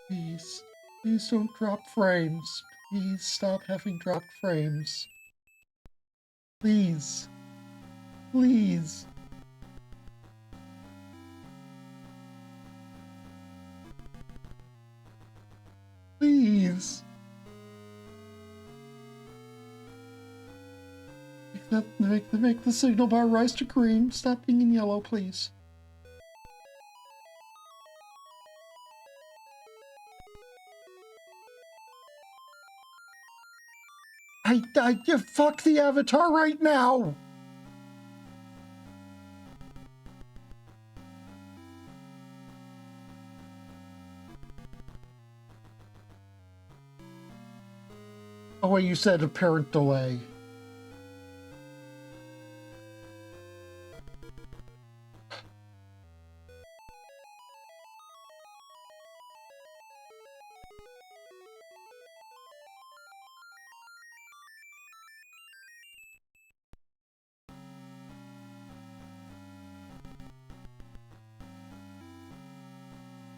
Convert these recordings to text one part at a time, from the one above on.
Please. Please don't drop frames. Please stop having dropped frames. Please. Please. Please. Make the signal bar rise to green. Stop being in yellow, please. Fuck the avatar right now! Oh, wait, you said apparent delay.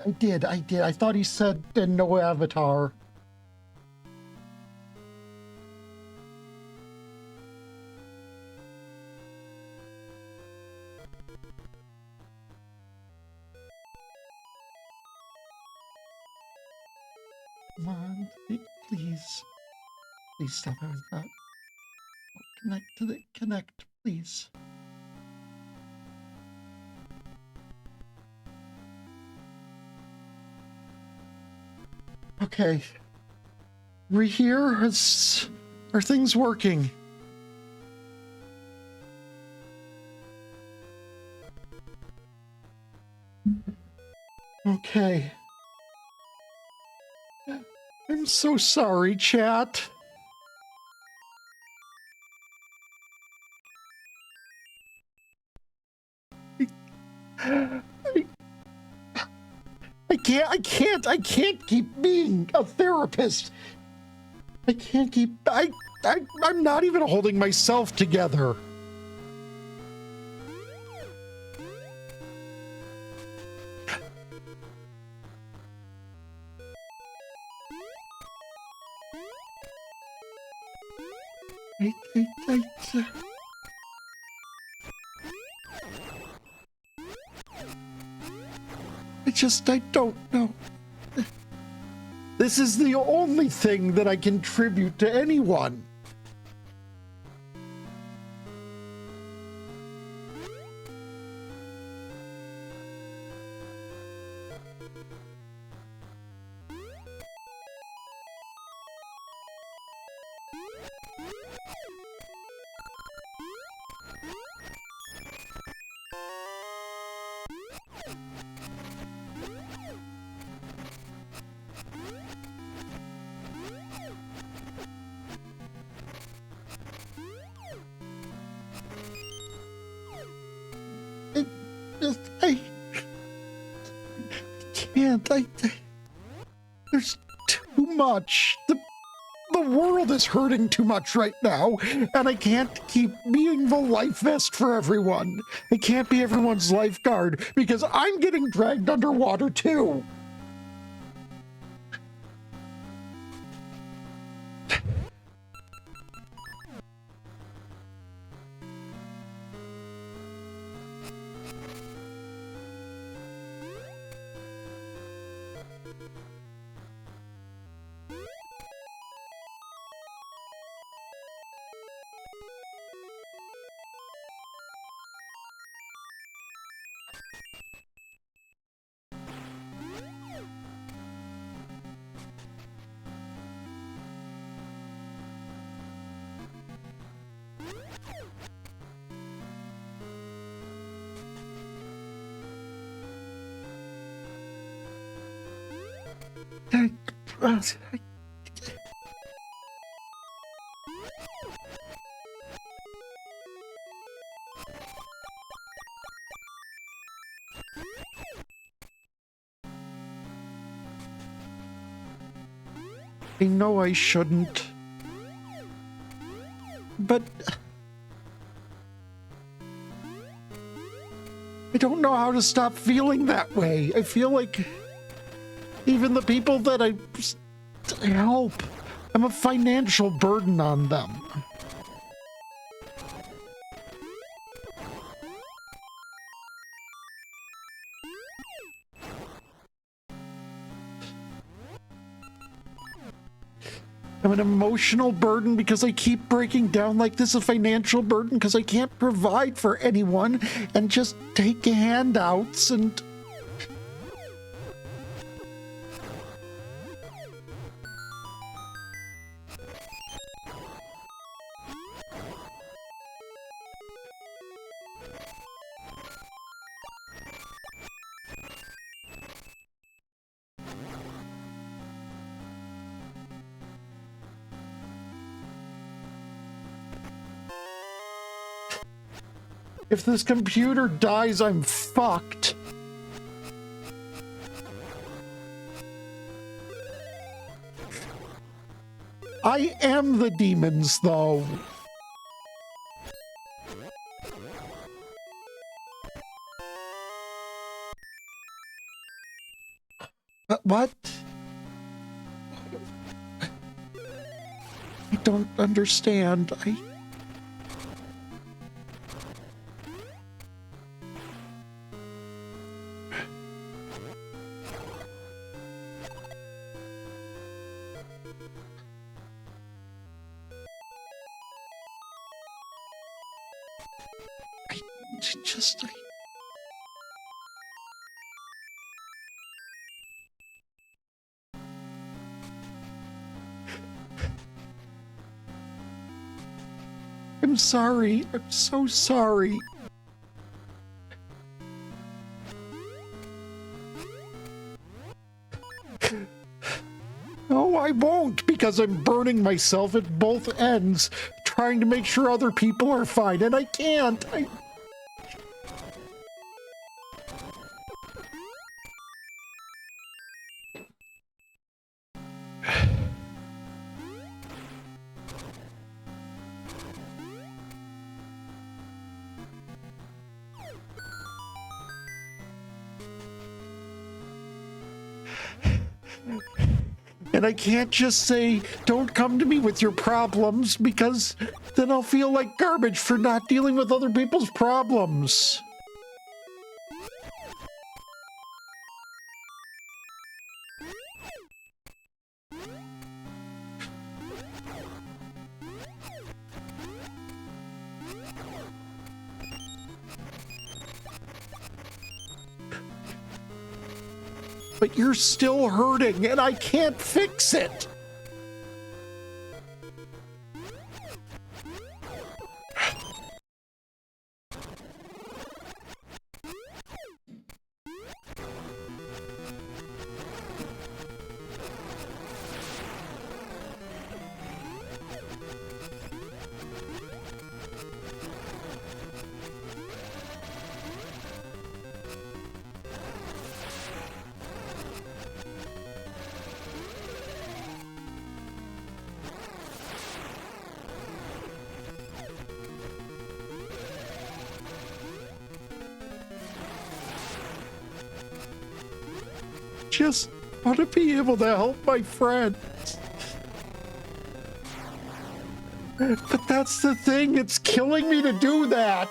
I did. I thought he said no avatar. Come on, please. Please stop having that. Connect, please. Okay. We're here. Are things working? Okay. I'm so sorry, chat. I can't keep being a therapist. I can't keep, I'm not even holding myself together. I don't know. This is the only thing that I contribute to anyone. There's too much. The world is hurting too much right now, and I can't keep being the life vest for everyone. I can't be everyone's lifeguard because I'm getting dragged underwater too. I know I shouldn't, but I don't know how to stop feeling that way. I feel like even the people that I help. I'm a financial burden on them. I'm an emotional burden because I keep breaking down like this, a financial burden because I can't provide for anyone and just take handouts and... If this computer dies, I'm fucked. I am the demons, though. What? I don't understand. I'm sorry. I'm so sorry. No, I won't, because I'm burning myself at both ends, trying to make sure other people are fine, and I can't. And I can't just say, don't come to me with your problems, because then I'll feel like garbage for not dealing with other people's problems. But you're still hurting, and I can't fix it. Just want to be able to help my friends. But that's the thing, it's killing me to do that.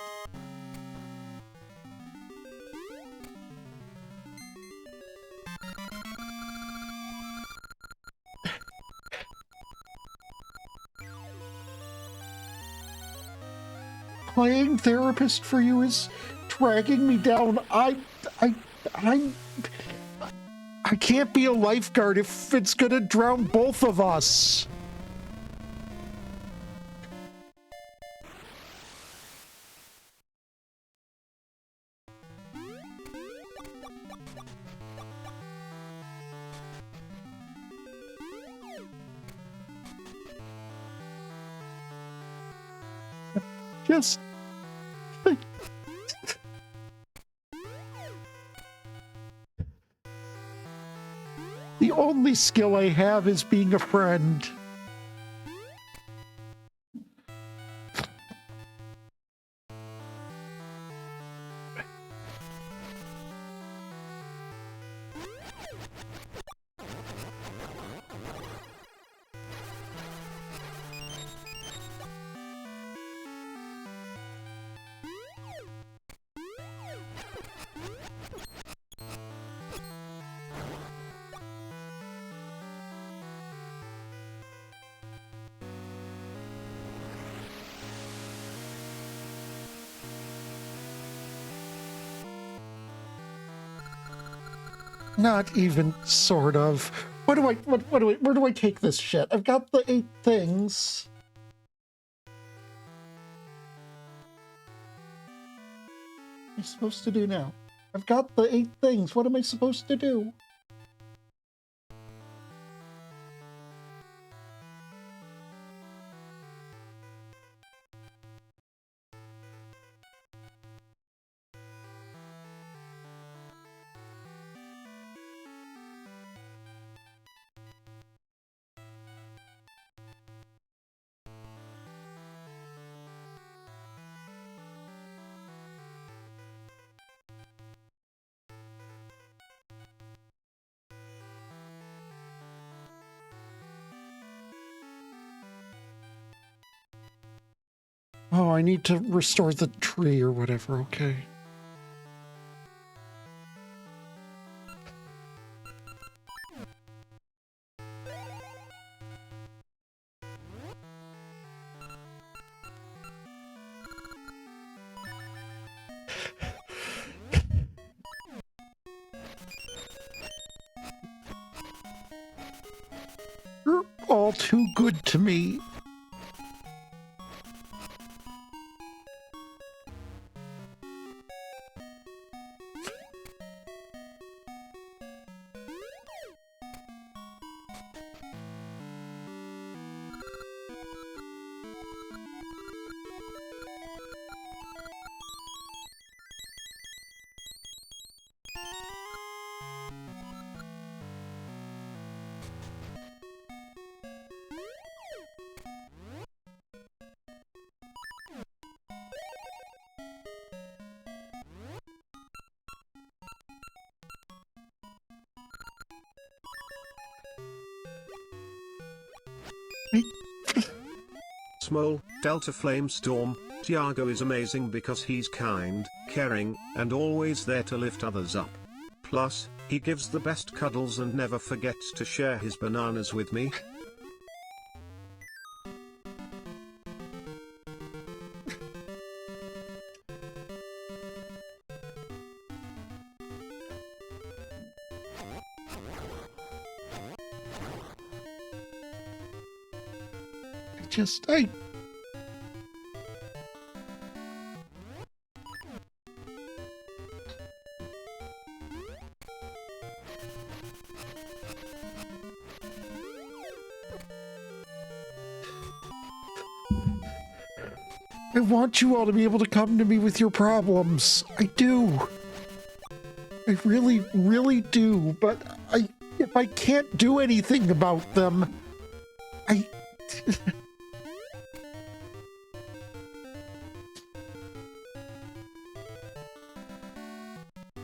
Playing therapist for you is dragging me down. I can't be a lifeguard if it's gonna drown both of us. Just... The only skill I have is being a friend. Not even sort of. Where do I take this shit? I've got the 8 things. What am I supposed to do now? I've got the 8 things. What am I supposed to do? Oh, I need to restore the tree or whatever, okay. You're all too good to me. Small, Delta Flamestorm, Tiago is amazing because he's kind, caring, and always there to lift others up. Plus, he gives the best cuddles and never forgets to share his bananas with me. I want you all to be able to come to me with your problems. I do. I really, really do. But if I can't do anything about them,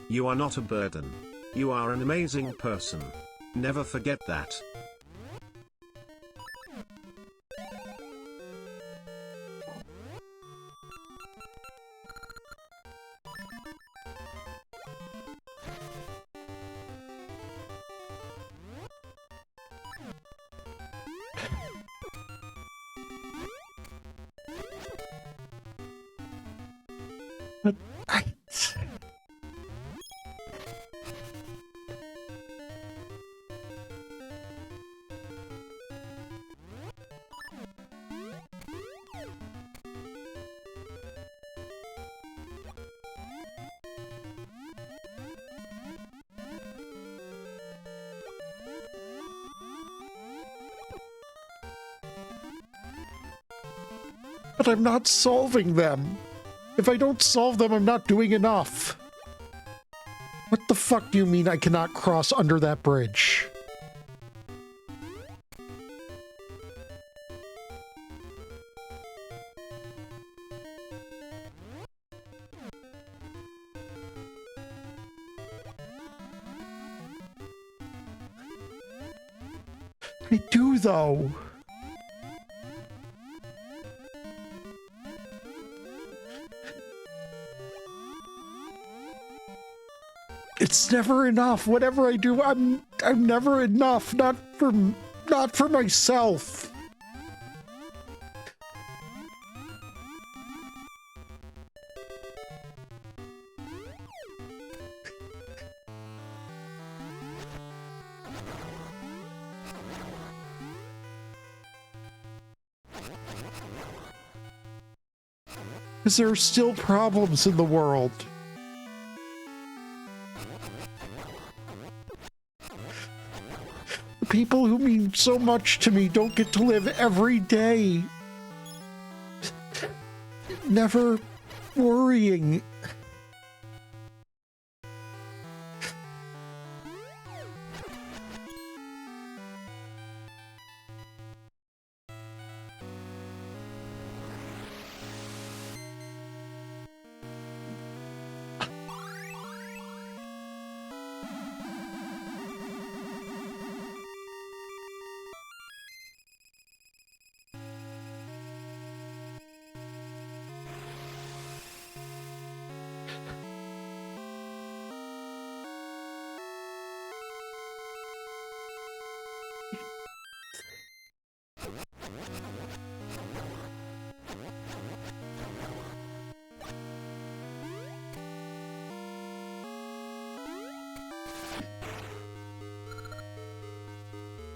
You are not a burden. You are an amazing person. Never forget that. but I'm not solving them. If I don't solve them, I'm not doing enough. What the fuck do you mean I cannot cross under that bridge? I do, though. It's never enough. Whatever I do, I'm never enough. Not for myself. Because there are still problems in the world. The people who mean so much to me don't get to live every day. Never worrying.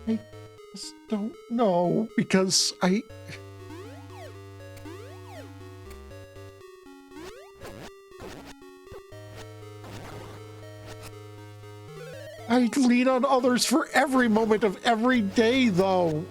I just don't know, because I lean on others for every moment of every day, though.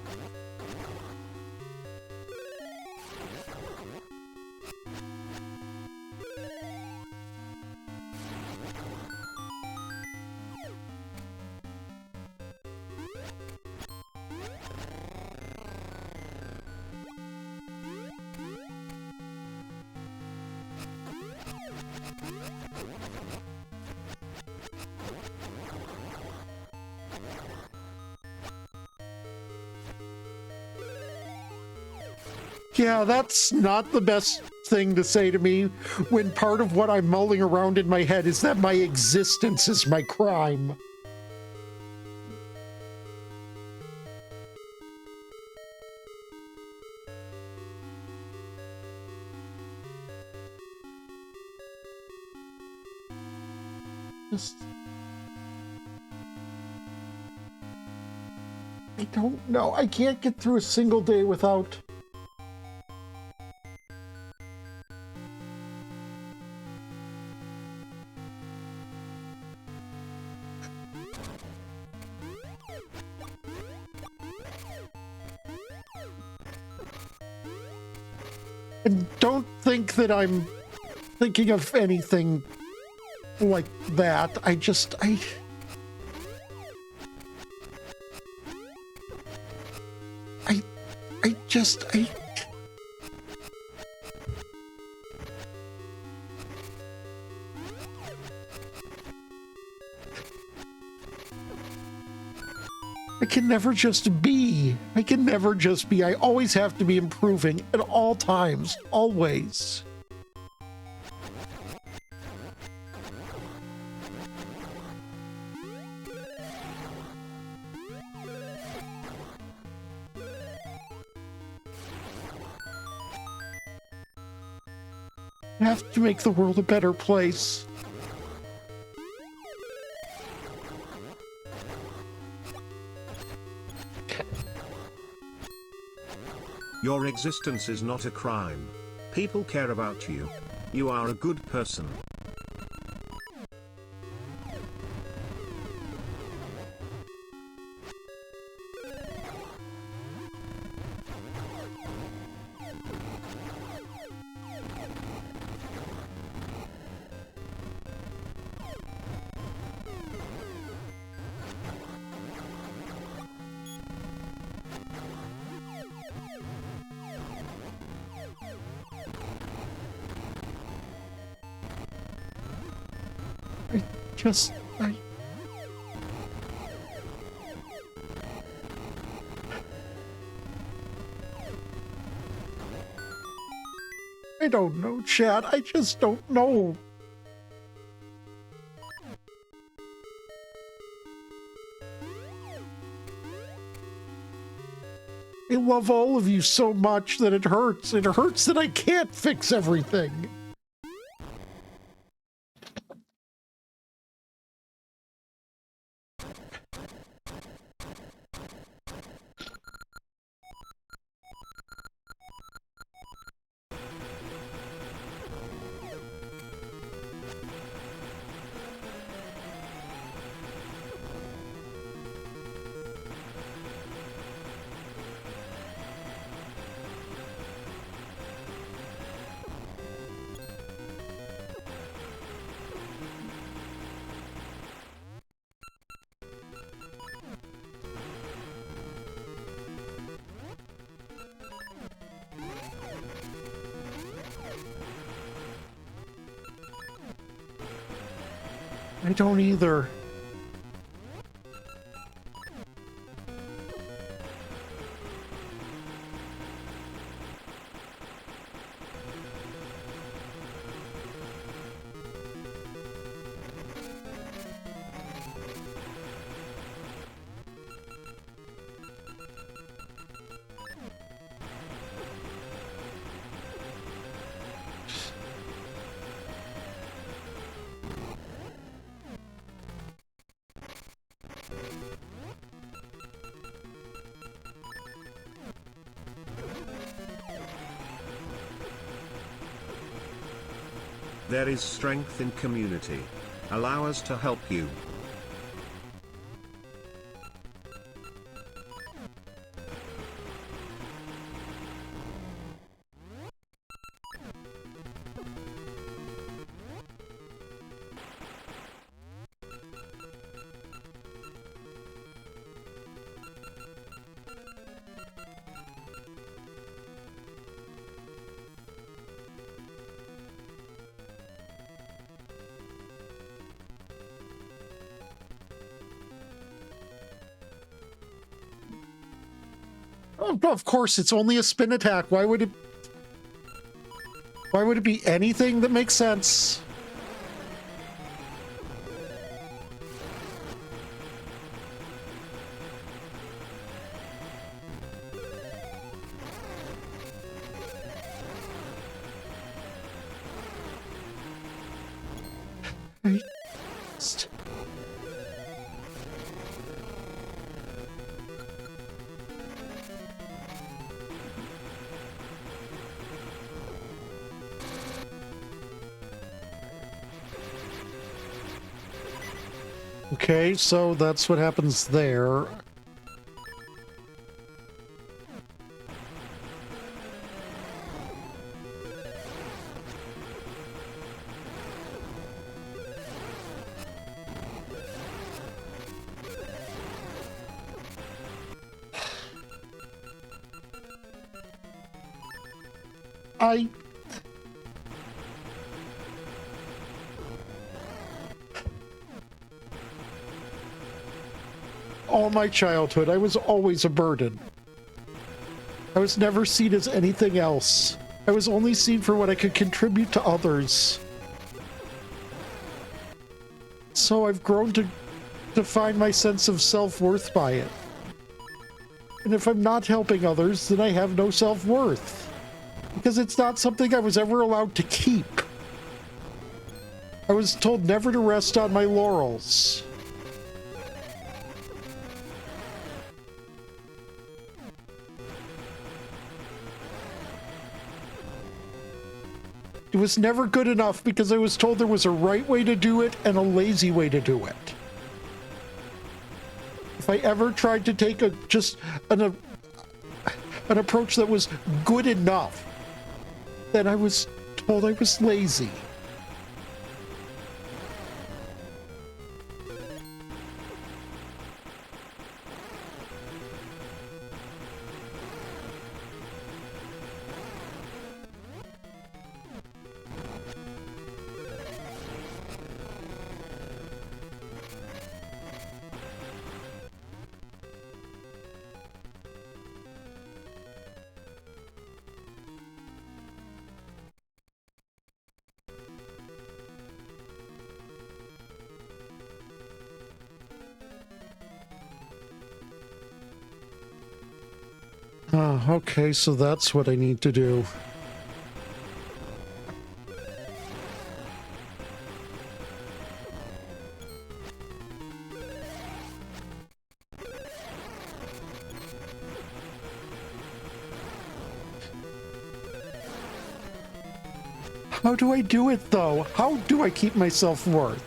Yeah, that's not the best thing to say to me when part of what I'm mulling around in my head is that my existence is my crime. I don't know. I can't get through a single day without... And don't think that I'm thinking of anything like that. I can never just be. I can never just be. I always have to be improving at all times, always. I have to make the world a better place. Your existence is not a crime. People care about you. You are a good person. I don't know, Chad. I just don't know. I love all of you so much that it hurts. It hurts that I can't fix everything. I don't either. There is strength in community. Allow us to help you. Oh, of course, it's only a spin attack. Why would it be anything that makes sense? Okay, so that's what happens there. All my childhood, I was always a burden. I was never seen as anything else. I was only seen for what I could contribute to others. So I've grown to define my sense of self-worth by it. And if I'm not helping others, then I have no self-worth. Because it's not something I was ever allowed to keep. I was told never to rest on my laurels. It was never good enough because I was told there was a right way to do it and a lazy way to do it. If I ever tried to take an approach that was good enough, then I was told I was lazy. Okay, so that's what I need to do. How do I do it, though? How do I keep my self-worth?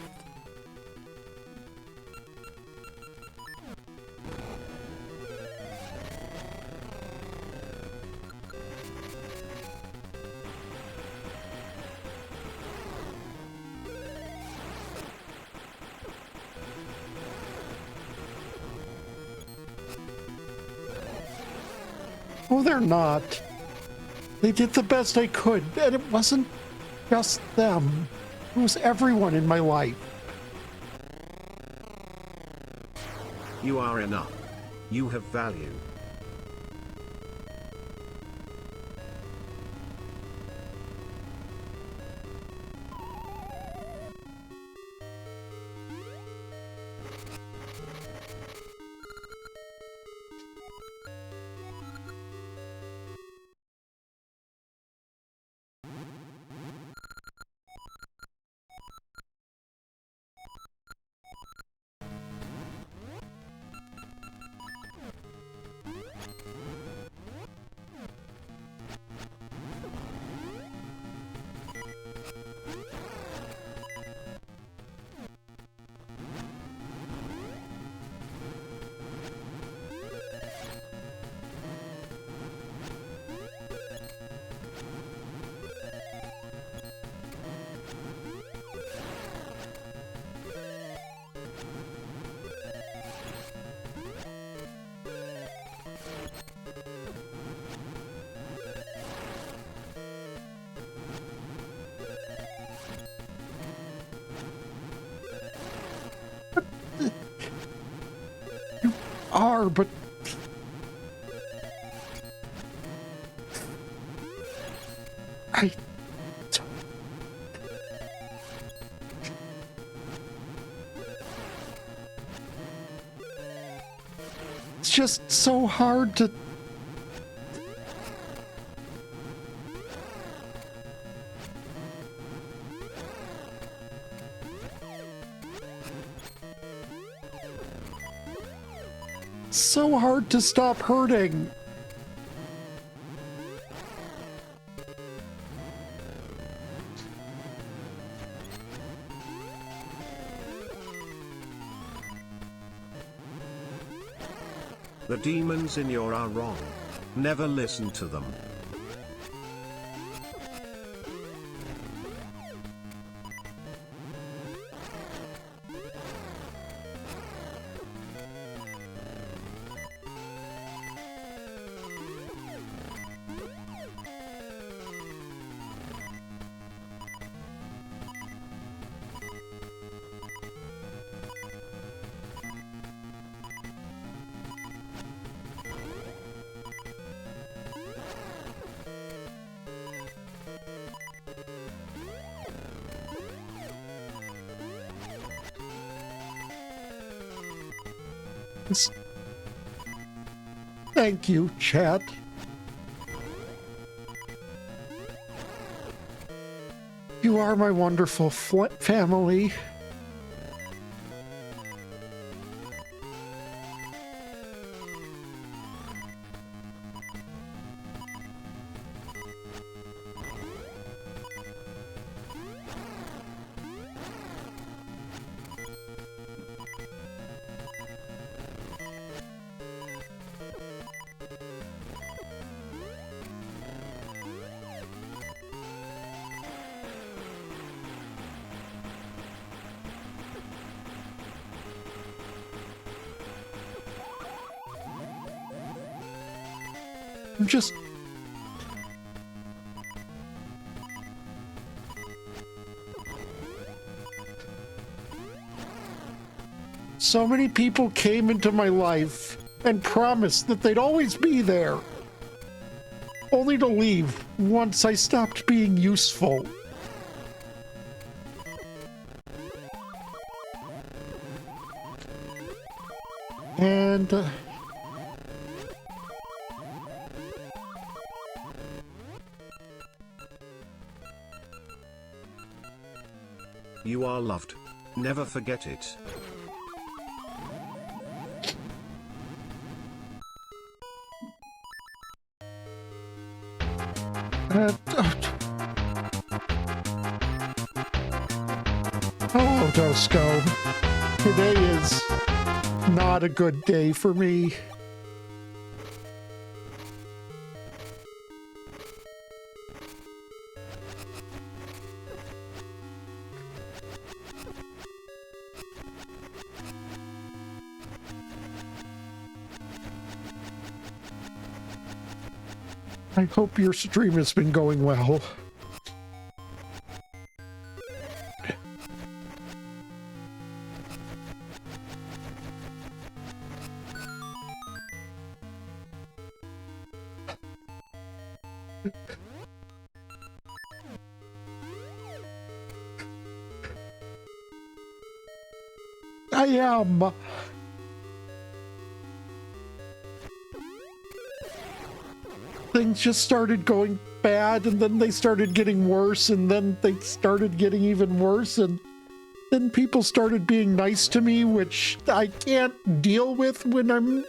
Oh, they're not. They did the best I could, and it wasn't just them. It was everyone in my life. You are enough. You have value. Are, but I it's just so hard to stop hurting. The demons in you are wrong. Never listen to them. Thank you, chat. You are my wonderful family. I'm just... So many people came into my life and promised that they'd always be there, only to leave once I stopped being useful. And... You are loved. Never forget it. Hello, Dosco. Today is not a good day for me. I hope your stream has been going well. I am. Things just started going bad, and then they started getting worse, and then they started getting even worse, and then people started being nice to me, which I can't deal with when I'm...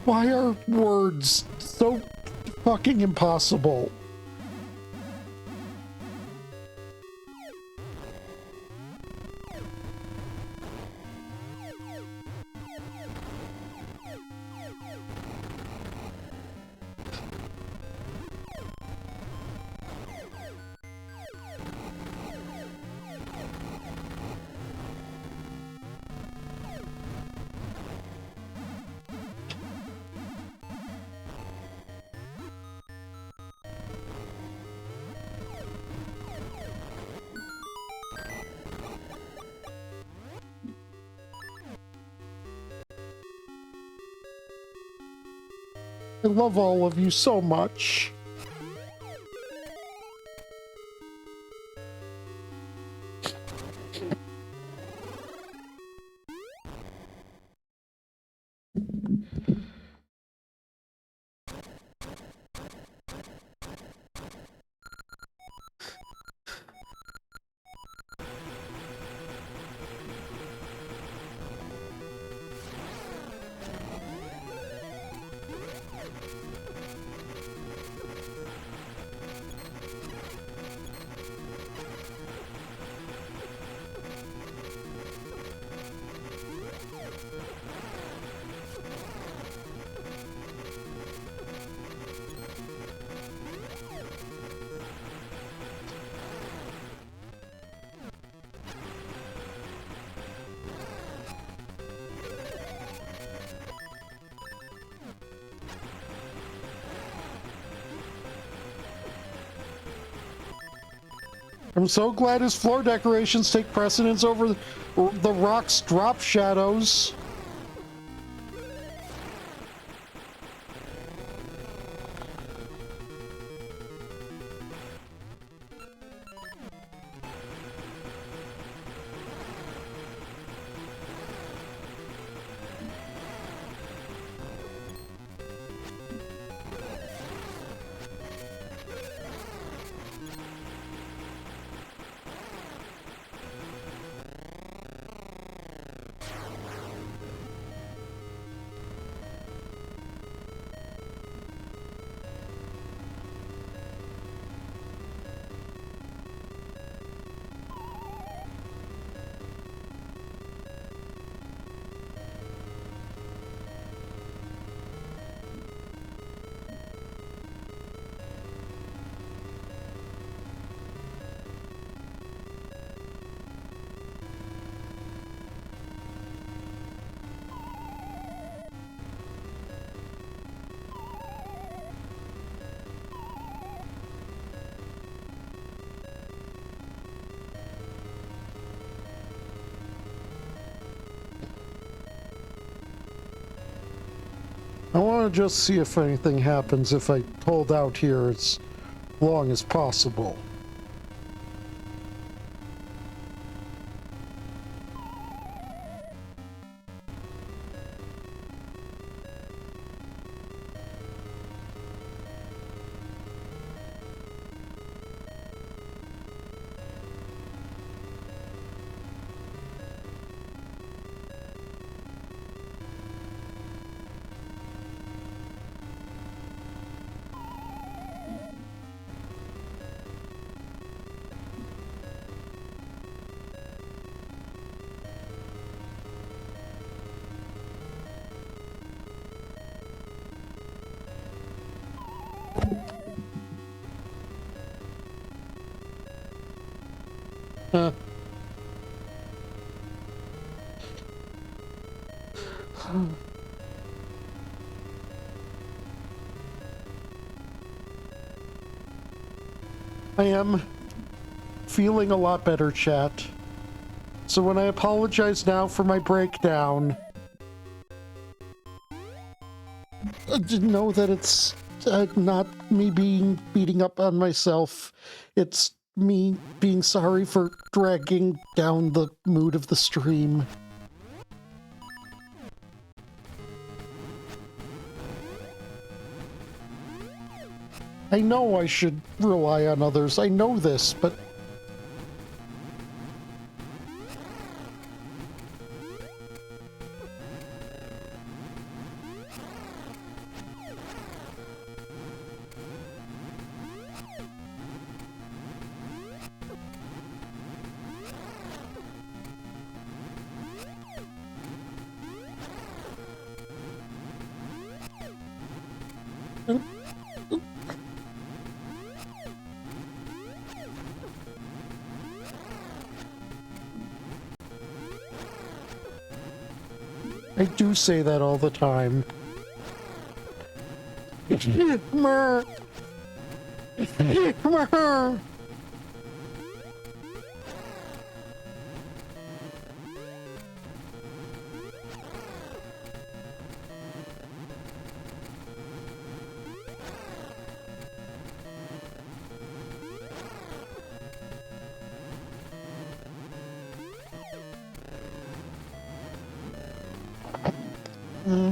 Why are words so fucking impossible? I love all of you so much. I'm so glad his floor decorations take precedence over the rock's drop shadows. want to just see if anything happens if I hold out here as long as possible. Huh. I am feeling a lot better, chat. So when I apologize now for my breakdown, know that it's not me beating up on myself. It's me being sorry for dragging down the mood of the stream. I know I should rely on others. I know this, but I do say that all the time. Mer. Mer.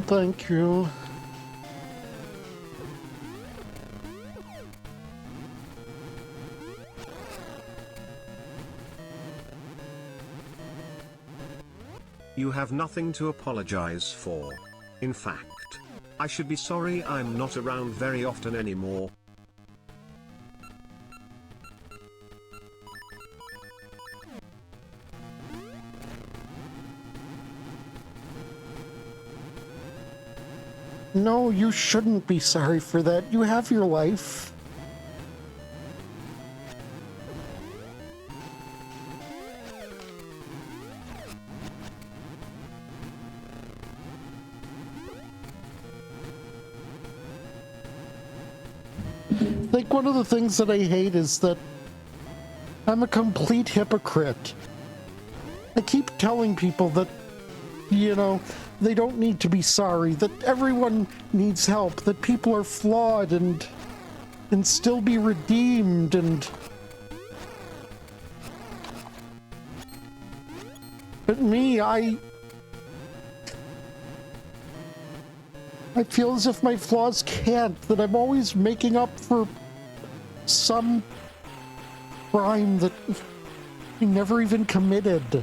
Thank you. You have nothing to apologize for. In fact, I should be sorry I'm not around very often anymore. No, you shouldn't be sorry for that. You have your life. Like, one of the things that I hate is that I'm a complete hypocrite. I keep telling people that, you know, they don't need to be sorry, that everyone needs help, that people are flawed and still be redeemed, and but me, I feel as if my flaws can't, that I'm always making up for some crime that I never even committed.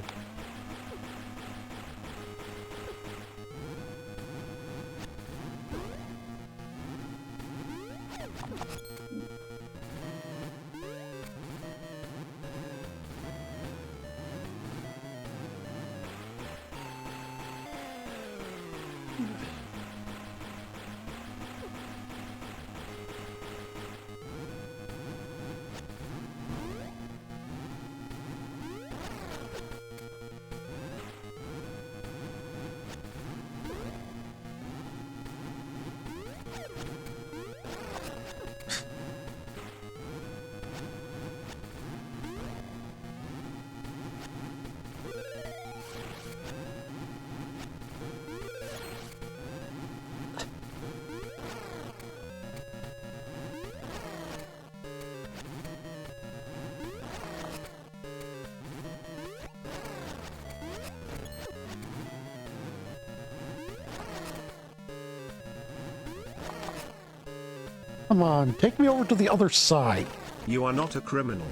Come on, take me over to the other side. You are not a criminal.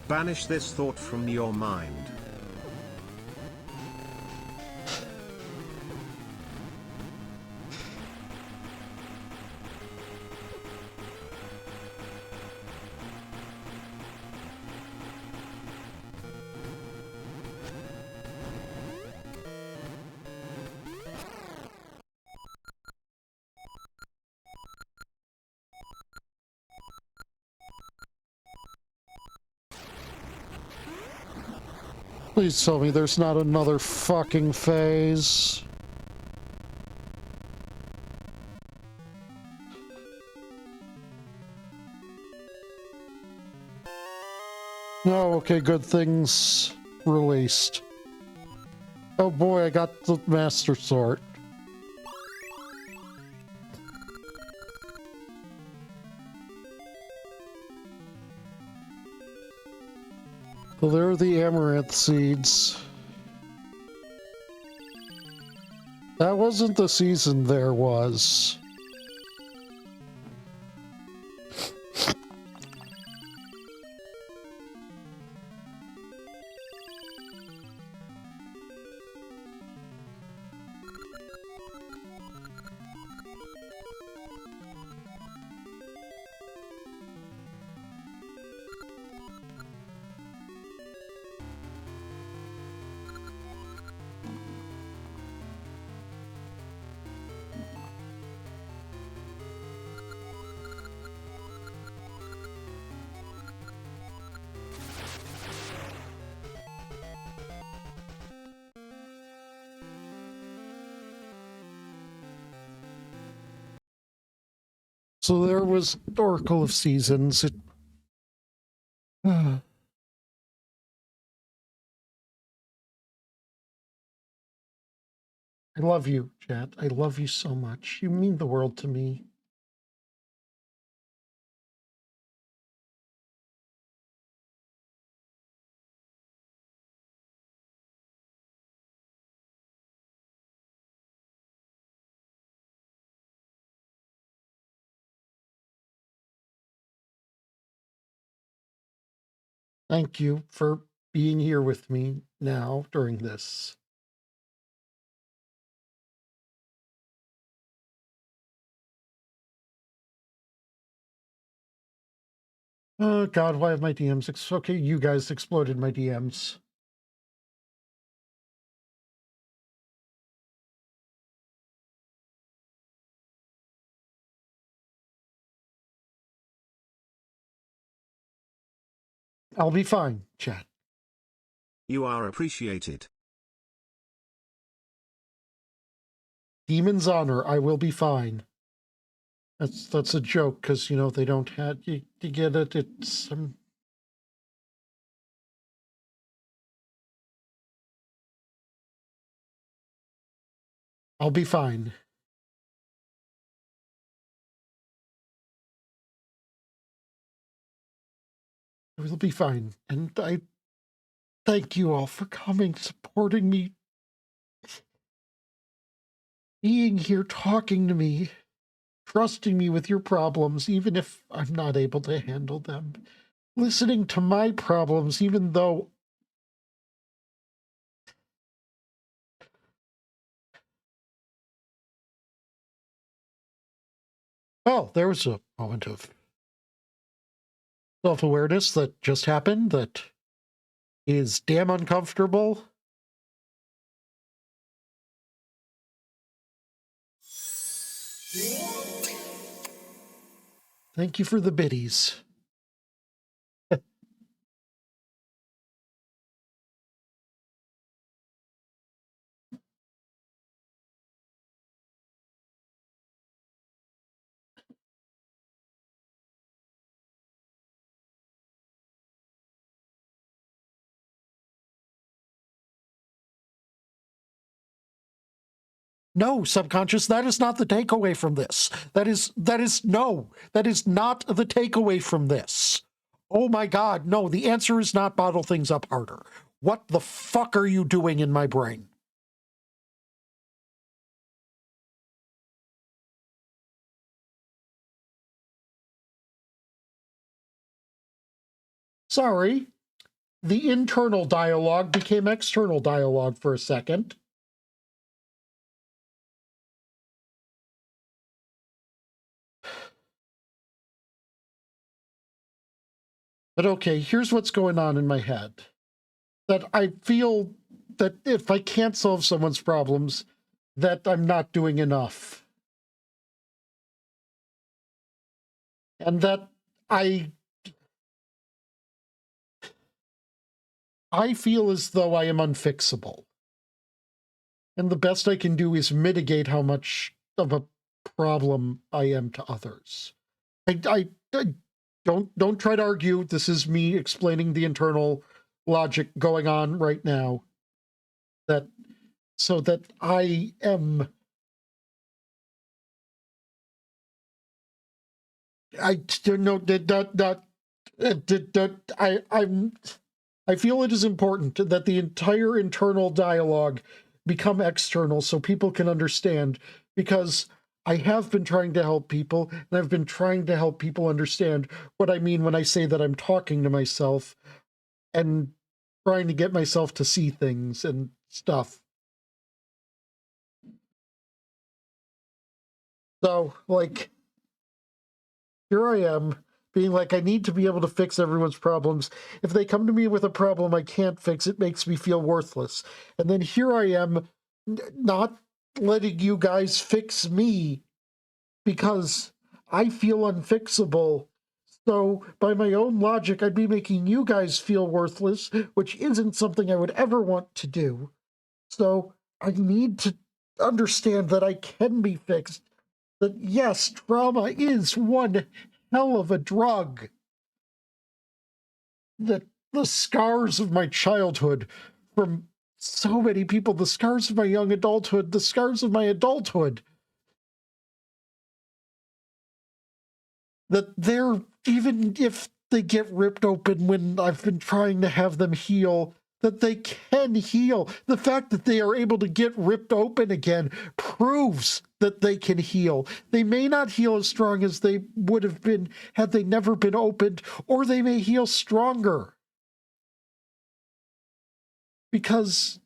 Banish this thought from your mind. Please tell me there's not another fucking phase. No, okay, good things released. Oh boy, I got the Master Sword. So there are the Amaranth Seeds. That wasn't the season there was. So there was Oracle of Seasons. I love you, chat. I love you so much. You mean the world to me. Thank you for being here with me now during this. Oh God, why have my DMs? Okay, you guys exploded my DMs. I'll be fine, chat. You are appreciated. Demon's Honor, I will be fine. That's a joke, because, you know, they don't have... You get it? It's... I'll be fine. I will be fine. And I thank you all for coming, supporting me, being here, talking to me, trusting me with your problems, even if I'm not able to handle them, listening to my problems, even though... Oh, there was a moment of self-awareness that just happened that is damn uncomfortable. Thank you for the biddies. No, subconscious, that is not the takeaway from this. That is not the takeaway from this. Oh my God, no, the answer is not bottle things up harder. What the fuck are you doing in my brain? Sorry. The internal dialogue became external dialogue for a second. But okay, here's what's going on in my head. That I feel that if I can't solve someone's problems, that I'm not doing enough. And that I feel as though I am unfixable. And the best I can do is mitigate how much of a problem I am to others. I don't try to argue. This is me explaining the internal logic going on right now. So that I am... I don't know that I feel it is important that the entire internal dialogue become external so people can understand, because I have been trying to help people, and I've been trying to help people understand what I mean when I say that I'm talking to myself and trying to get myself to see things and stuff. So, like, here I am, being like, I need to be able to fix everyone's problems. If they come to me with a problem I can't fix, it makes me feel worthless. And then here I am, not letting you guys fix me because I feel unfixable. So, by my own logic, I'd be making you guys feel worthless, which isn't something I would ever want to do. So, I need to understand that I can be fixed. That yes, trauma is one hell of a drug. That the scars of my childhood from so many people, the scars of my young adulthood, the scars of my adulthood, that they're, even if they get ripped open when I've been trying to have them heal, that they can heal. The fact that they are able to get ripped open again proves that they can heal. They may not heal as strong as they would have been had they never been opened, or they may heal stronger. Because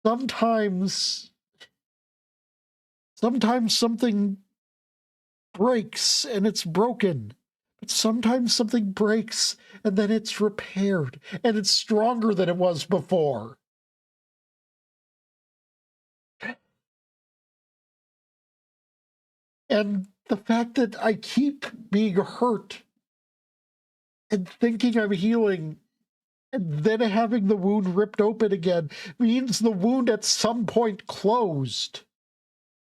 sometimes something breaks and it's broken. But sometimes something breaks and then it's repaired and it's stronger than it was before. And the fact that I keep being hurt and thinking I'm healing and then having the wound ripped open again means the wound at some point closed.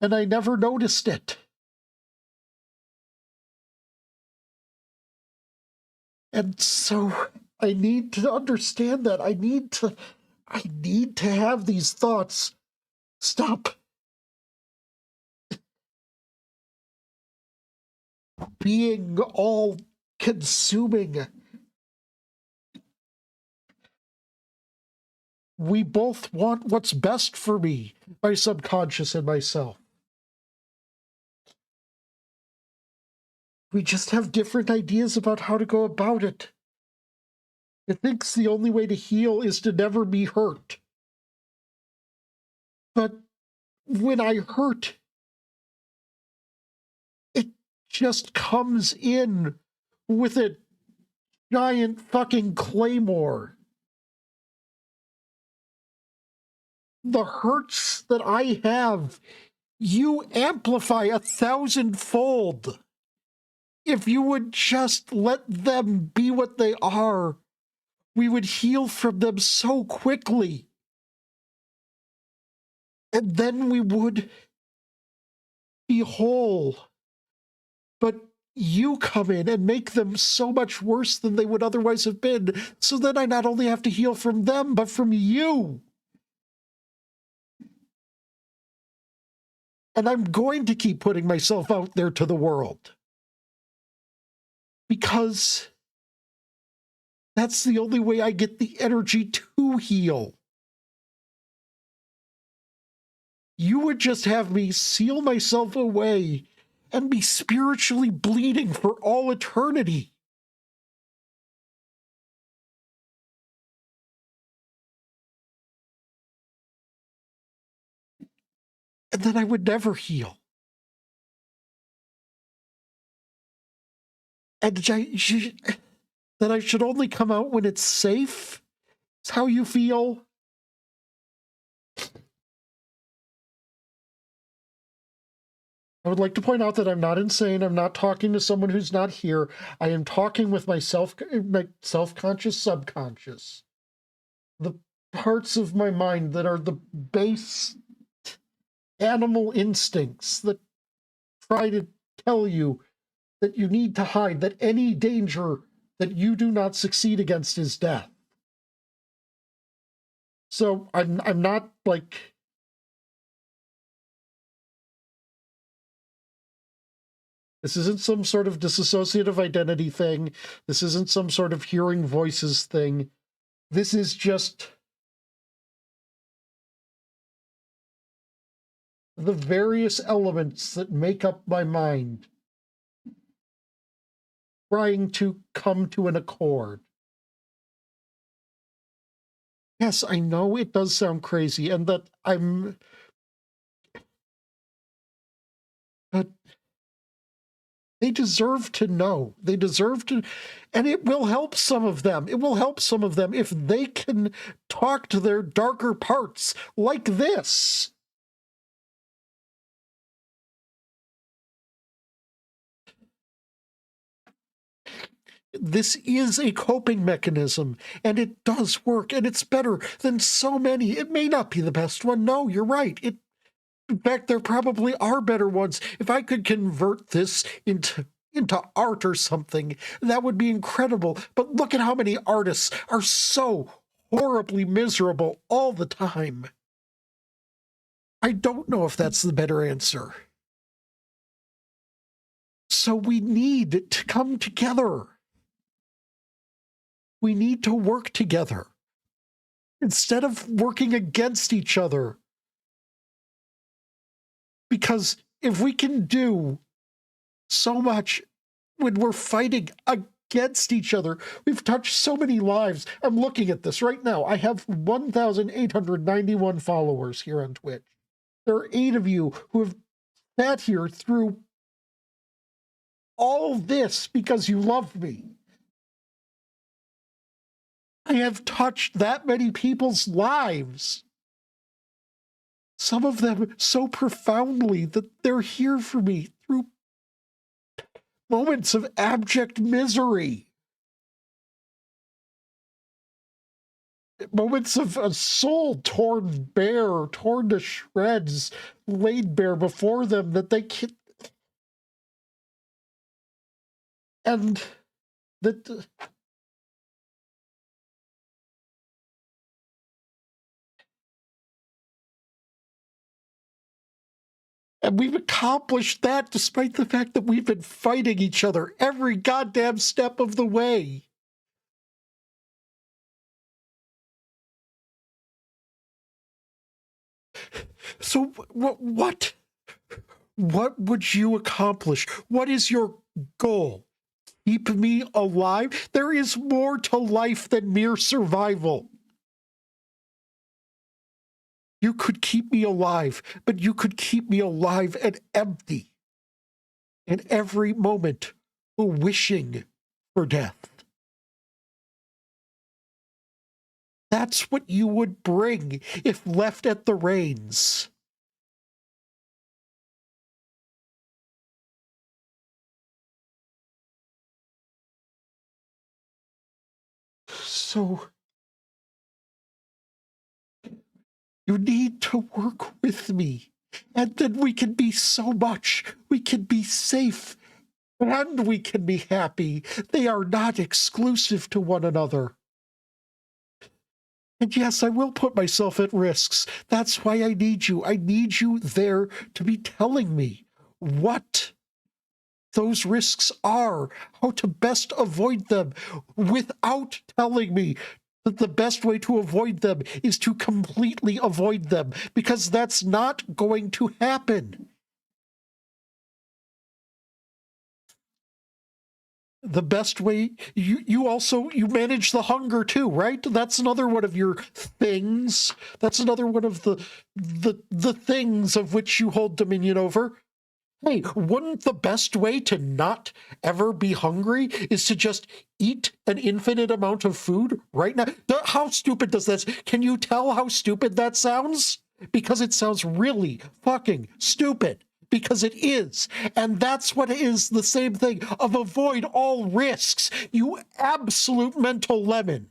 And I never noticed it. And so I need to understand that. I need to have these thoughts stop being all consuming. We both want what's best for me, my subconscious and myself. We just have different ideas about how to go about it. It thinks the only way to heal is to never be hurt. But when I hurt, it just comes in with a giant fucking claymore. The hurts that I have, you amplify 1,000-fold. If you would just let them be what they are, we would heal from them so quickly. And then we would be whole. But you come in and make them so much worse than they would otherwise have been, so that I not only have to heal from them, but from you. And I'm going to keep putting myself out there to the world. Because that's the only way I get the energy to heal. You would just have me seal myself away and be spiritually bleeding for all eternity. and then I would never heal. And that I should only come out when it's safe? Is how you feel? I would like to point out that I'm not insane. I'm not talking to someone who's not here. I am talking with my self-conscious subconscious. The parts of my mind that are the base animal instincts that try to tell you that you need to hide, that any danger that you do not succeed against is death. So I'm not like... This isn't some sort of dissociative identity thing. This isn't some sort of hearing voices thing. This is just the various elements that make up my mind trying to come to an accord. Yes, I know it does sound crazy, and that but they deserve to know. They deserve to, and it will help some of them. It will help some of them if they can talk to their darker parts like this. This is a coping mechanism, and it does work, and it's better than so many. It may not be the best one. No, you're right. In fact, there probably are better ones. If I could convert this into art or something, that would be incredible. But look at how many artists are so horribly miserable all the time. I don't know if that's the better answer. So we need to come together. We need to work together instead of working against each other. Because if we can do so much when we're fighting against each other, we've touched so many lives. I'm looking at this right now. I have 1,891 followers here on Twitch. There are 8 of you who have sat here through all this because you love me. I have touched that many people's lives. Some of them so profoundly that they're here for me through moments of abject misery. Moments of a soul torn bare, torn to shreds, laid bare before them that they can't... And that... And we've accomplished that despite the fact that we've been fighting each other every goddamn step of the way. So what would you accomplish? What is your goal? Keep me alive? There is more to life than mere survival. You could keep me alive, but you could keep me alive and empty. And every moment wishing for death. That's what you would bring if left at the reins. So... you need to work with me, and then we can be so much. We can be safe, and we can be happy. They are not exclusive to one another. And yes, I will put myself at risks. That's why I need you. I need you there to be telling me what those risks are, how to best avoid them, without telling me that the best way to avoid them is to completely avoid them, because that's not going to happen. the best way, you also, you manage the hunger too, right? That's another one of your things. That's another one of the things of which you hold dominion over. Hey, wouldn't the best way to not ever be hungry is to just eat an infinite amount of food right now? How stupid does that? Can you tell how stupid that sounds? Because it sounds really fucking stupid. Because it is. And that's what is the same thing of avoid all risks, you absolute mental lemon.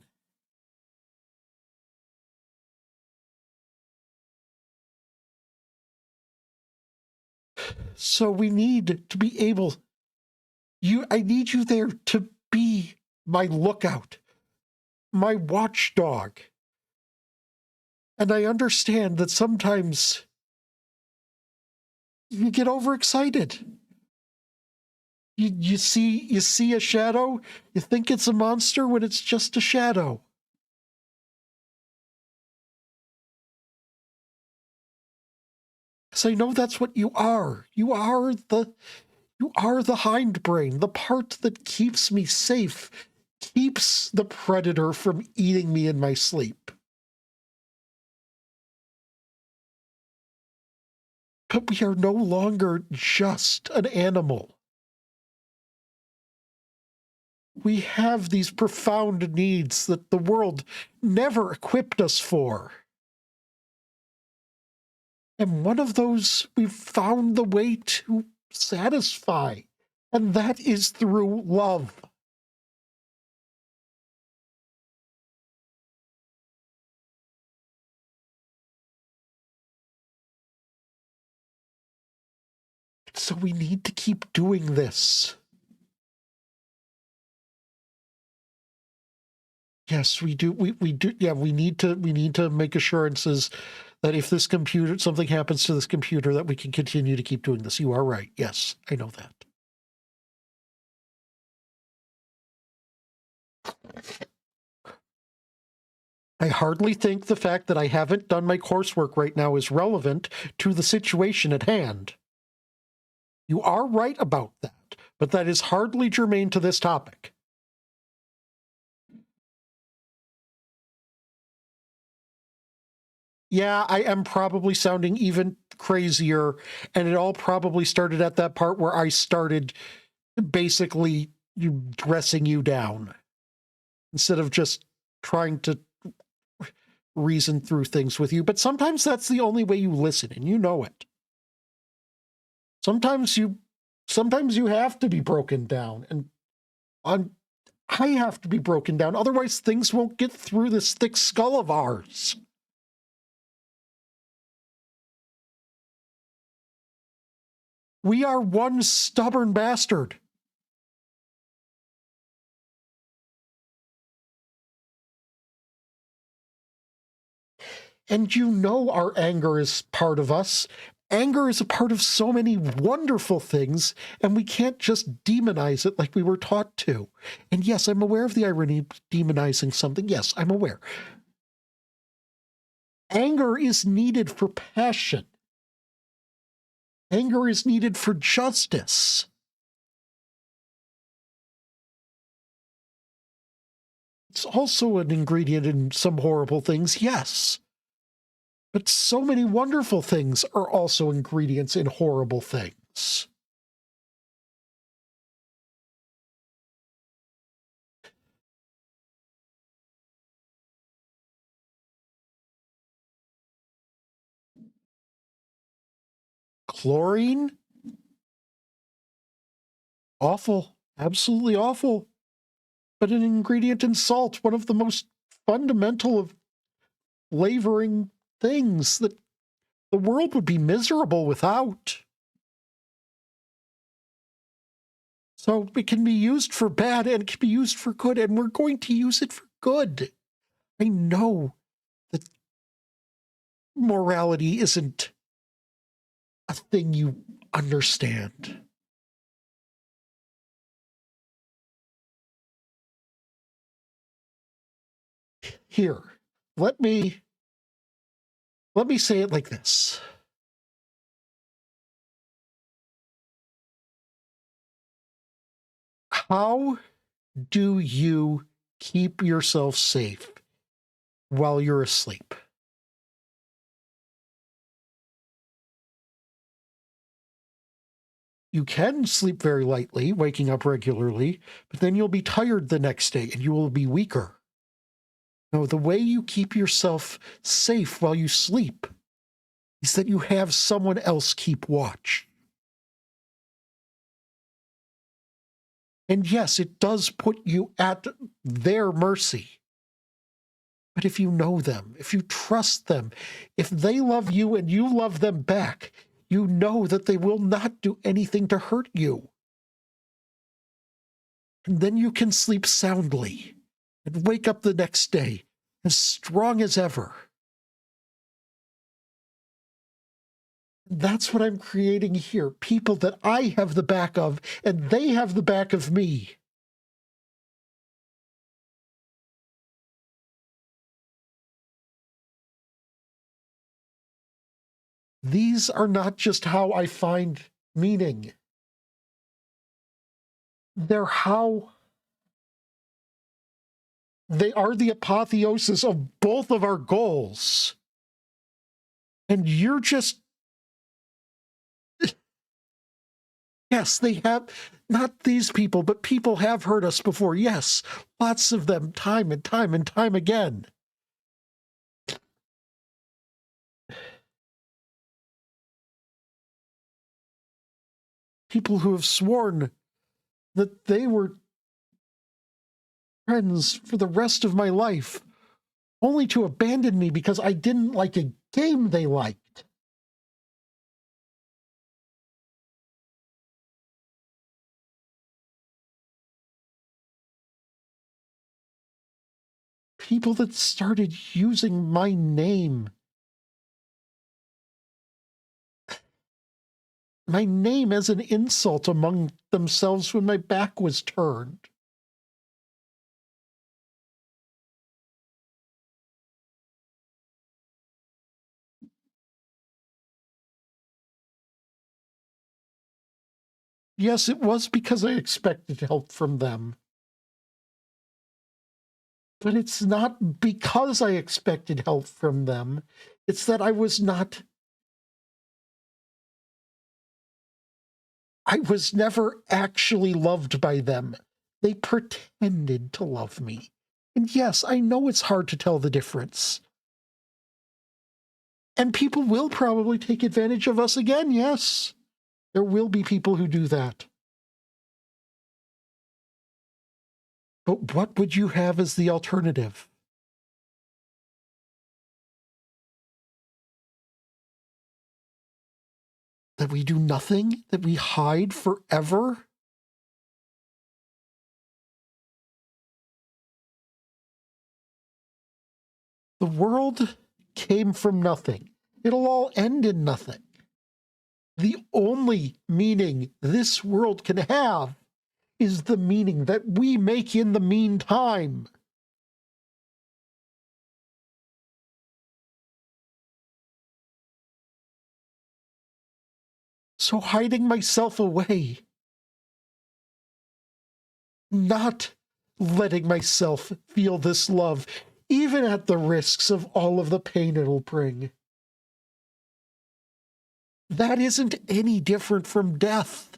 So we need to be able, I need you there to be my lookout, my watchdog. And I understand that sometimes you get overexcited. You see a shadow, you think it's a monster when it's just a shadow. So I know that's what you are. You are the hindbrain, the part that keeps me safe, keeps the predator from eating me in my sleep. But we are no longer just an animal. We have these profound needs that the world never equipped us for. And one of those we've found the way to satisfy, and that is through love. So we need to keep doing this. Yes, we do. We do. Yeah, we need to make assurances that if this computer, something happens to this computer, that we can continue to keep doing this. You are right. Yes, I know that. I hardly think the fact that I haven't done my coursework right now is relevant to the situation at hand. You are right about that, but that is hardly germane to this topic. Yeah, I am probably sounding even crazier, and it all probably started at that part where I started basically dressing you down instead of just trying to reason through things with you. But sometimes that's the only way you listen, and you know it. Sometimes you have to be broken down, and I have to be broken down. Otherwise, things won't get through this thick skull of ours. We are one stubborn bastard. And you know our anger is part of us. Anger is a part of so many wonderful things, and we can't just demonize it like we were taught to. And yes, I'm aware of the irony of demonizing something. Yes, I'm aware. Anger is needed for passion. Anger is needed for justice. It's also an ingredient in some horrible things, yes. But so many wonderful things are also ingredients in horrible things. Chlorine? Awful. Absolutely awful. But an ingredient in salt, one of the most fundamental of flavoring things that the world would be miserable without. So it can be used for bad and it can be used for good, and we're going to use it for good. I know that morality isn't a thing you understand. Here, let me say it like this. How do you keep yourself safe while you're asleep? You can sleep very lightly, waking up regularly, but then you'll be tired the next day and you will be weaker. No, the way you keep yourself safe while you sleep is that you have someone else keep watch. And yes, it does put you at their mercy. But if you know them, if you trust them, if they love you and you love them back, you know that they will not do anything to hurt you. And then you can sleep soundly and wake up the next day as strong as ever. That's what I'm creating here. People that I have the back of, and they have the back of me. These are not just how I find meaning. They're how they are the apotheosis of both of our goals. And you're just, yes, they have, not these people, but people have hurt us before. Yes, lots of them, time and time and time again. People who have sworn that they were friends for the rest of my life, only to abandon me because I didn't like a game they liked. People that started using my name. My name as an insult among themselves when my back was turned. Yes, it was because I expected help from them. But it's not because I expected help from them. It's that I was never actually loved by them. They pretended to love me. And yes, I know it's hard to tell the difference. And people will probably take advantage of us again, yes. There will be people who do that. But what would you have as the alternative? That we do nothing? That we hide forever? The world came from nothing. It'll all end in nothing. The only meaning this world can have is the meaning that we make in the meantime. So hiding myself away, not letting myself feel this love, even at the risks of all of the pain it'll bring. That isn't any different from death.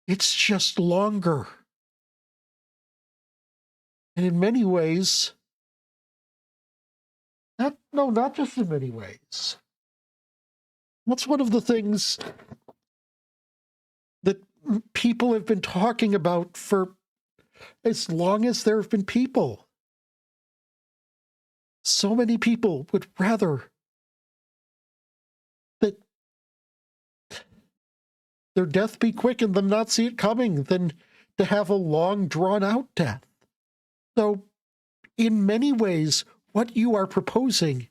It's just longer. And in many ways, not just in many ways. That's one of the things that people have been talking about for as long as there have been people. So many people would rather that their death be quick and them not see it coming than to have a long, drawn-out death. So, in many ways, what you are proposing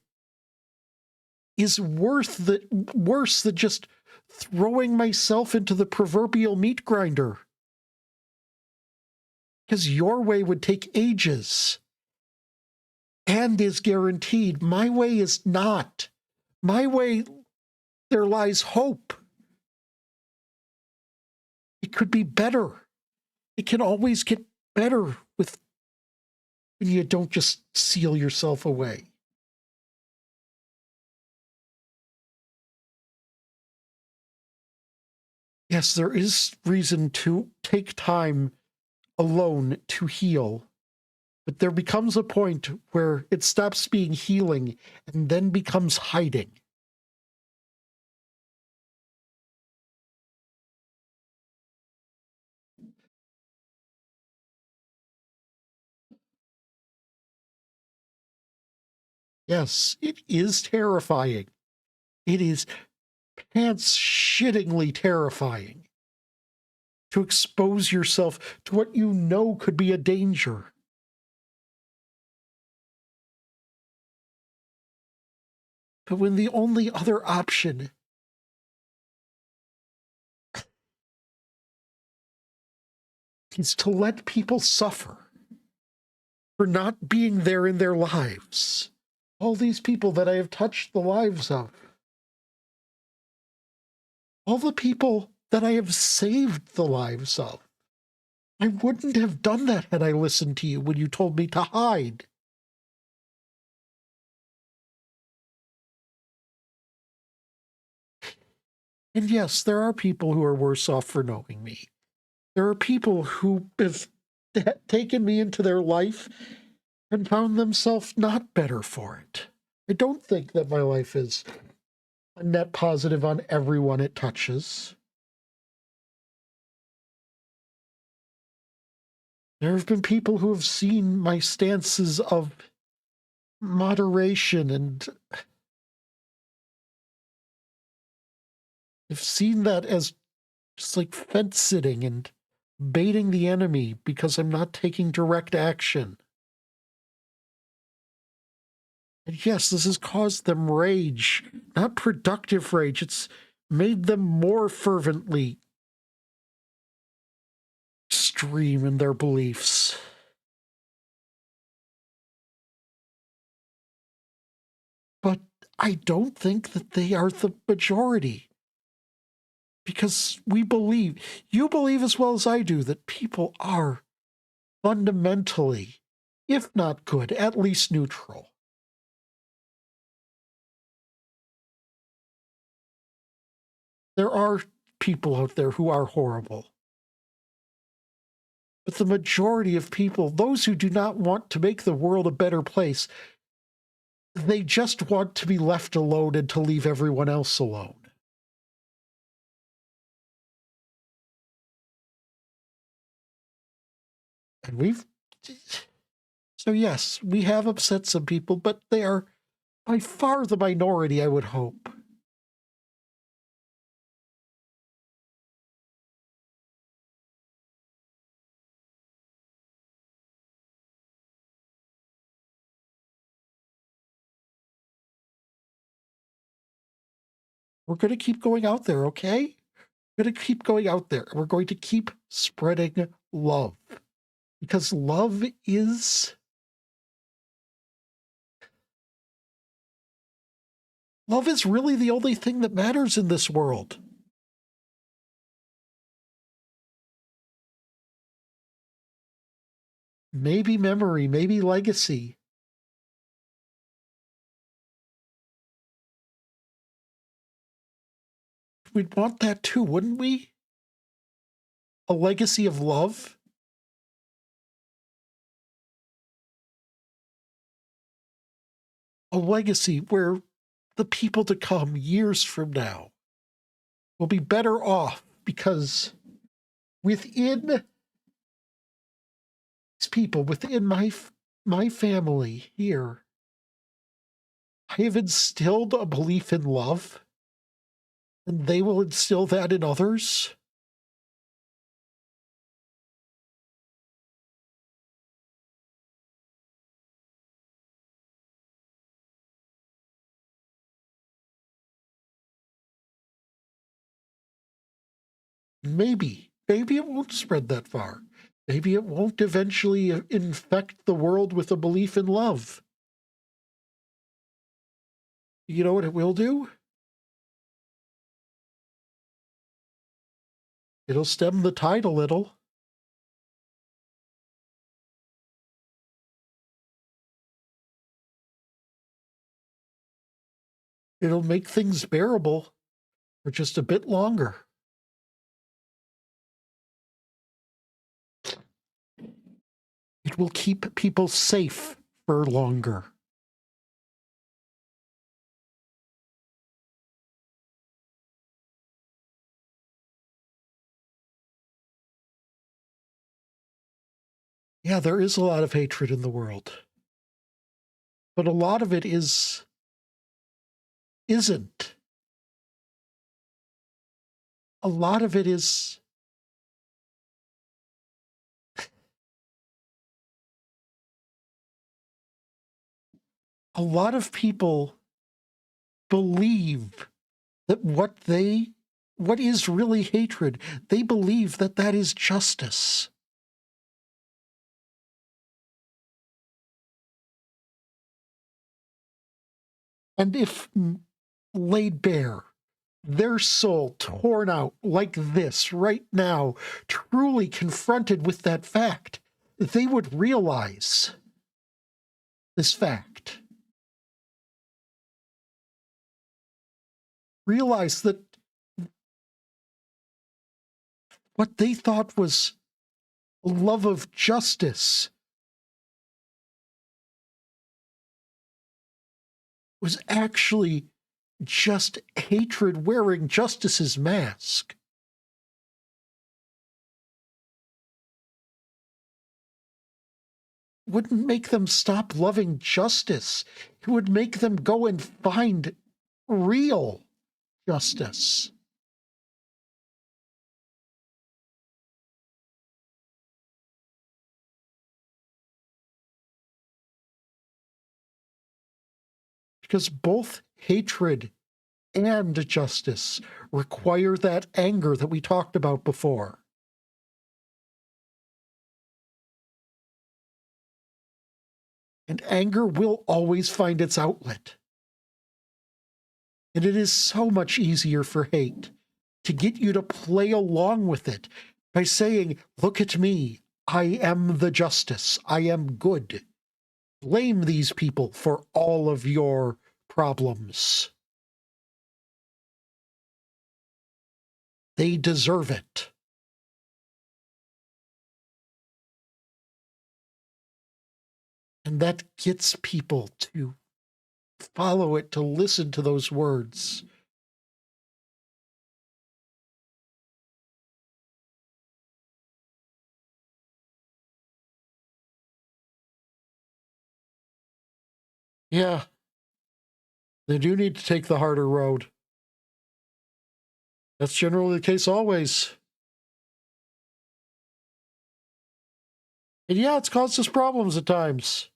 is worse than just throwing myself into the proverbial meat grinder. Because your way would take ages and is guaranteed. My way is not. My way, there lies hope. It could be better. It can always get better with when you don't just seal yourself away. Yes, there is reason to take time alone to heal, but there becomes a point where it stops being healing and then becomes hiding. Yes, it is terrifying. It is pants shittingly terrifying to expose yourself to what you know could be a danger. But when the only other option is to let people suffer for not being there in their lives, all these people that I have touched the lives of, all the people that I have saved the lives of, I wouldn't have done that had I listened to you when you told me to hide. And yes, there are people who are worse off for knowing me. There are people who have taken me into their life and found themselves not better for it. I don't think that my life is a net positive on everyone it touches. There have been people who have seen my stances of moderation and have seen that as just like fence sitting and baiting the enemy because I'm not taking direct action. And yes, this has caused them rage, not productive rage. It's made them more fervently extreme in their beliefs. But I don't think that they are the majority. Because you believe as well as I do, that people are fundamentally, if not good, at least neutral. There are people out there who are horrible. But the majority of people, those who do not want to make the world a better place, they just want to be left alone and to leave everyone else alone. And so yes, we have upset some people, but they are by far the minority, I would hope. We're going to keep going out there, okay? We're going to keep going out there. We're going to keep spreading love. Because love is really the only thing that matters in this world. Maybe memory, maybe legacy. We'd want that too, wouldn't we? A legacy of love. A legacy where the people to come years from now will be better off because within these people, within my family here, I have instilled a belief in love, and they will instill that in others. Maybe it won't spread that far. Maybe it won't eventually infect the world with a belief in love. You know what it will do? It'll stem the tide a little. It'll make things bearable for just a bit longer. It will keep people safe for longer. Yeah, there is a lot of hatred in the world. But a lot of it isn't. A lot of it is a lot of people believe that what is really hatred, they believe that that is justice. And if laid bare, their soul torn out like this right now, truly confronted with that fact, they would realize this fact. Realize that what they thought was love of justice was actually just hatred wearing justice's mask. Wouldn't make them stop loving justice. It would make them go and find real justice. Because both hatred and justice require that anger that we talked about before. And anger will always find its outlet. And it is so much easier for hate to get you to play along with it by saying, look at me, I am the justice, I am good. Blame these people for all of your problems. They deserve it. And that gets people to follow it, to listen to those words. Yeah, they do need to take the harder road. That's generally the case always. And yeah, it's caused us problems at times.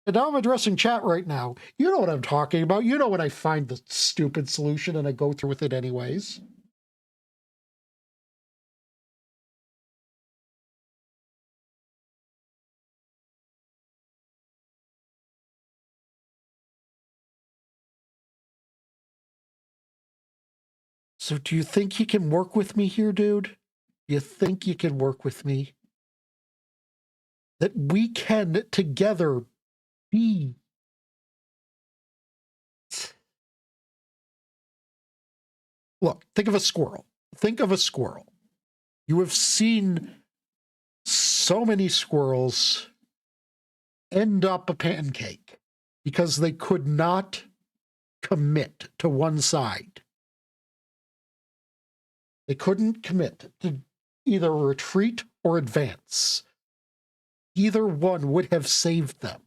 And now I'm addressing chat right now. You know what I'm talking about. You know when I find the stupid solution and I go through with it anyways. So do you think you can work with me here, dude? You think you can work with me? That we can together be. Look, think of a squirrel. Think of a squirrel. You have seen so many squirrels end up a pancake because they could not commit to one side. They couldn't commit to either retreat or advance. Either one would have saved them.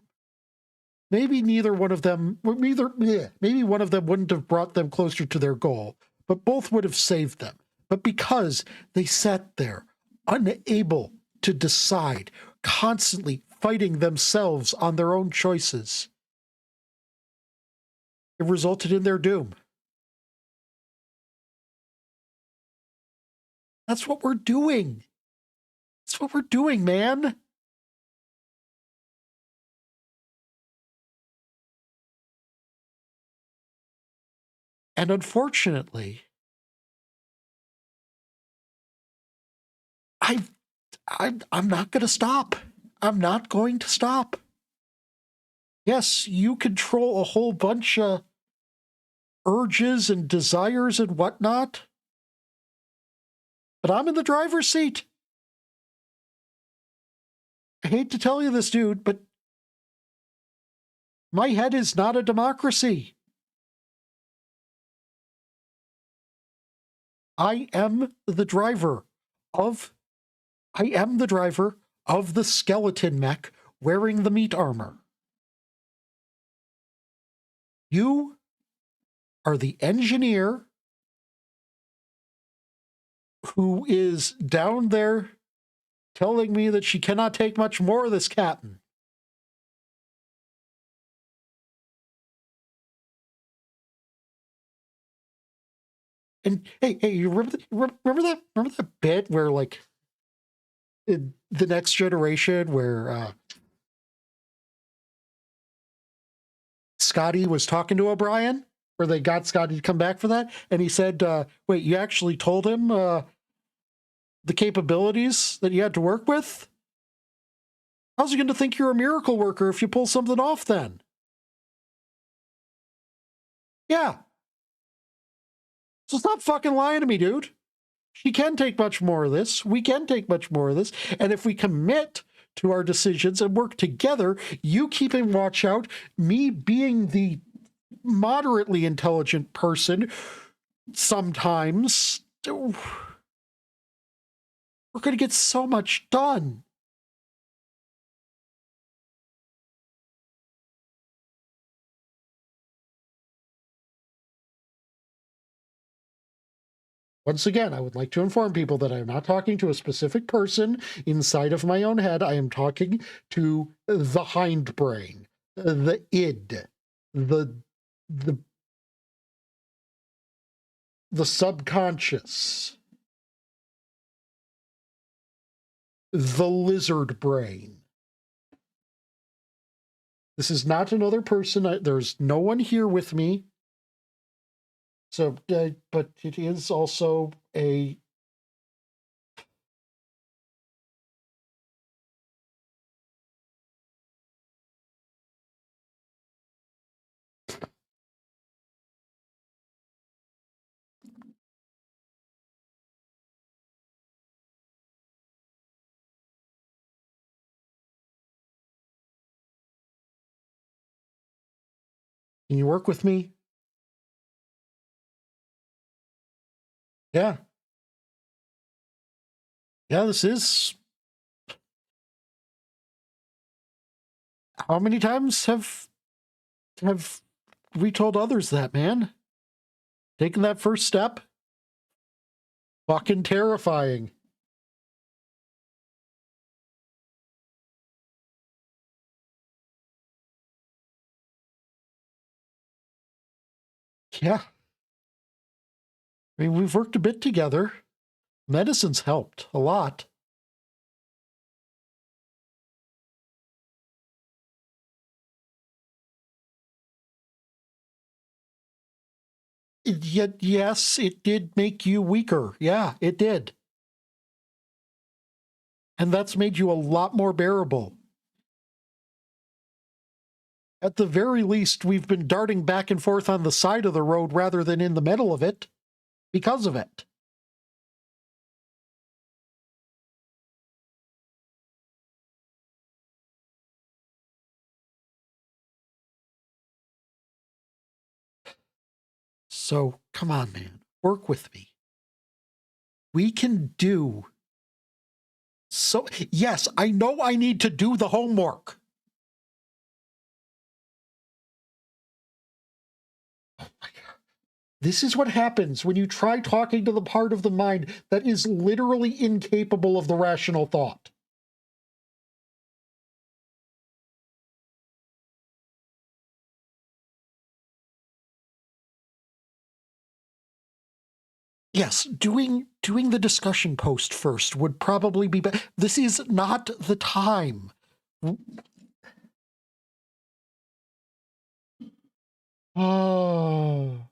Maybe neither one of them, maybe one of them wouldn't have brought them closer to their goal, but both would have saved them. But because they sat there, unable to decide, constantly fighting themselves on their own choices, it resulted in their doom. That's what we're doing. That's what we're doing, man. And unfortunately, I'm not going to stop. I'm not going to stop. Yes, you control a whole bunch of urges and desires and whatnot, but I'm in the driver's seat. I hate to tell you this, dude, but my head is not a democracy. I am the driver of the skeleton mech wearing the meat armor. You are the engineer who is down there telling me that she cannot take much more of this, Captain. And hey, you remember that bit where, like, in the Next Generation, where Scotty was talking to O'Brien, where they got Scotty to come back for that, and he said, "Wait, you actually told him the capabilities that you had to work with? How's he going to think you're a miracle worker if you pull something off then?" Yeah. So stop fucking lying to me, dude. She can take much more of this. We can take much more of this. And if we commit to our decisions and work together, you keeping watch out, me being the moderately intelligent person, sometimes, we're going to get so much done. Once again, I would like to inform people that I am not talking to a specific person inside of my own head. I am talking to the hindbrain, the id, the subconscious, the lizard brain. This is not another person. There's no one here with me. So, but it is also a... Can you work with me? Yeah. Yeah, this is... How many times have we told others that, man? Taking that first step? Fucking terrifying. Yeah. I mean, we've worked a bit together. Medicine's helped a lot. Yet, yes, it did make you weaker. Yeah, it did. And that's made you a lot more bearable. At the very least, we've been darting back and forth on the side of the road rather than in the middle of it because of it. So, come on, man. Work with me. We can do... So, yes, I know I need to do the homework. This is what happens when you try talking to the part of the mind that is literally incapable of the rational thought. Yes, doing the discussion post first would probably be better. This is not the time. Oh.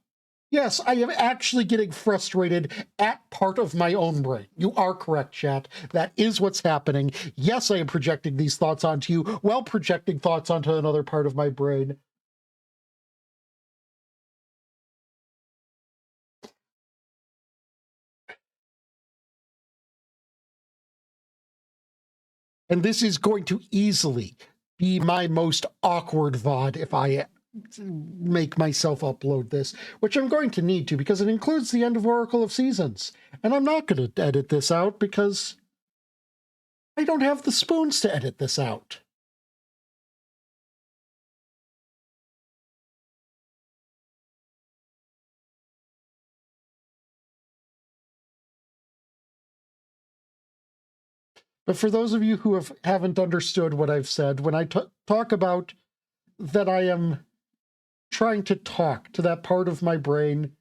Yes, I am actually getting frustrated at part of my own brain. You are correct, chat. That is what's happening. Yes, I am projecting these thoughts onto you while projecting thoughts onto another part of my brain. And this is going to easily be my most awkward VOD if I make myself upload this, which I'm going to need to because it includes the end of Oracle of Seasons. And I'm not going to edit this out because I don't have the spoons to edit this out. But for those of you who haven't understood what I've said, when I talk about that I am trying to talk to that part of my brain,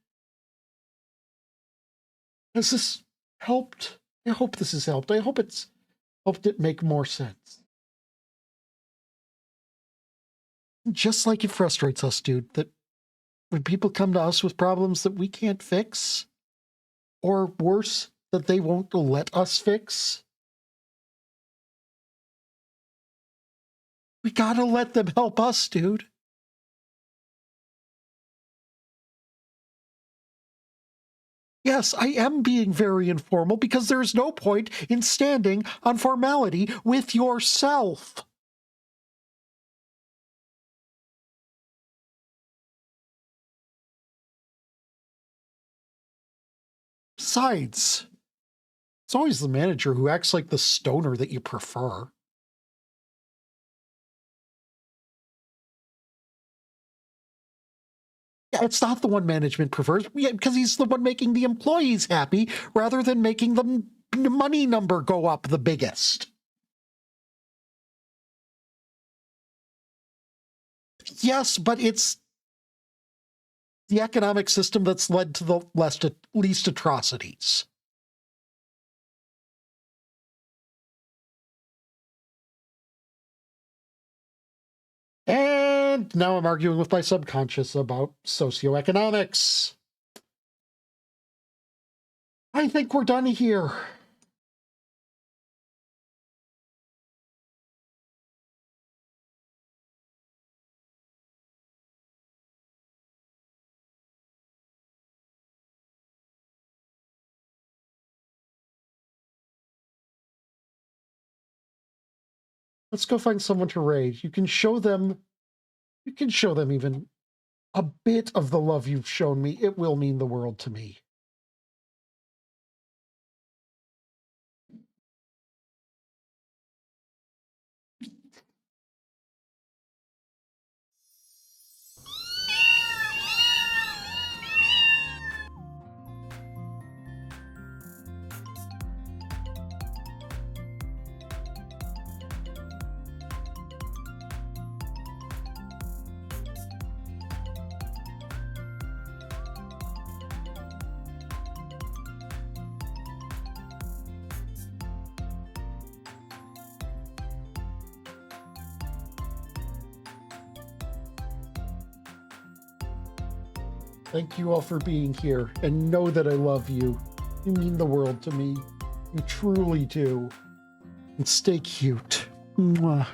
has this helped? I hope this has helped. I hope it's helped it make more sense. Just like it frustrates us, dude, that when people come to us with problems that we can't fix, or worse, that they won't let us fix, we gotta let them help us, dude. Yes, I am being very informal because there's no point in standing on formality with yourself. Besides, it's always the manager who acts like the stoner that you prefer. Yeah, it's not the one management prefers, because he's the one making the employees happy rather than making the money number go up the biggest. Yes, but it's the economic system that's led to the least atrocities. And now I'm arguing with my subconscious about socioeconomics. I think we're done here. Let's go find someone to raid. You can show them even a bit of the love you've shown me. It will mean the world to me. Thank you all for being here, and know that I love you. You mean the world to me. You truly do. And stay cute. Mwah.